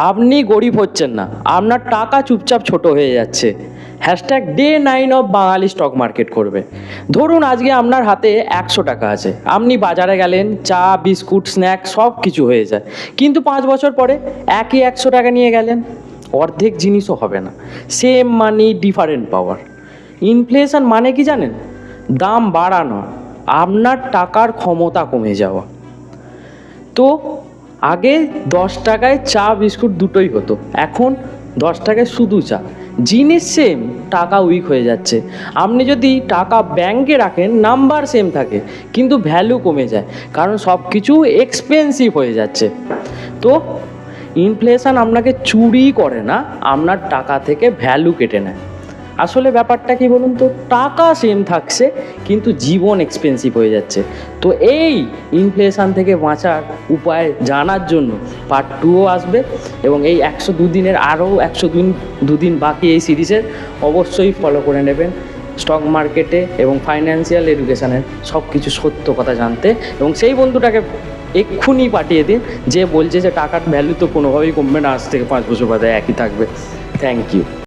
আপনি গরিব হচ্ছেন না, আপনার টাকা চুপচাপ ছোট হয়ে যাচ্ছে। Hashtag day 9 of Bangali stock market করবে। ধরুন আজকে আপনার হাতে 100 টাকা আছে, আপনি বাজারে গেলেন, চা বিস্কুট স্ন্যাক্স সব কিছু হয়ে যায়। কিন্তু 5 বছর পরে একই 100 টাকা নিয়ে গেলেন, অর্ধেক জিনিসও হবে না। সেম মানি ডিফারেন্ট পাওয়ার। ইনফ্লেশন মানে কি জানেন? দাম বাড়ানো, আপনার টাকার ক্ষমতা কমে যাওয়া। তো আগে 10 টাকায় চা বিস্কুট দুটোই হতো, এখন 10 টাকায় শুধু চা। জিনিস সেম, টাকা উইক হয়ে যাচ্ছে। আপনি যদি টাকা ব্যাংকে রাখেন নাম্বার সেম থাকে, কিন্তু ভ্যালু কমে যায়, কারণ সব কিছু এক্সপেন্সিভ হয়ে যাচ্ছে। তো ইনফ্লেশন আপনাকে চুরি করে না, আপনার টাকা থেকে ভ্যালু কেটে নেয়। আসলে ব্যাপারটা কি বলুন তো, টাকা সেম থাকছে কিন্তু জীবন এক্সপেন্সিভ হয়ে যাচ্ছে। তো এই ইনফ্লেশন থেকে বাঁচার উপায় জানার জন্য পার্ট 2ও আসবে, এবং এই 102 দিনের আরও 102 দিন বাকি এই সিরিজের অবশ্যই ফলো করে নেবেন স্টক মার্কেটে এবং ফাইন্যান্সিয়াল এডুকেশানের সব কিছু সত্য কথা জানতে। এবং সেই বন্ধুটাকে এক্ষুনি পাঠিয়ে দিন যে বলছে যে টাকার ভ্যালু তো কোনোভাবেই কমবে না, আজ থেকে 5 বছর বাদে একই থাকবে। Thank you.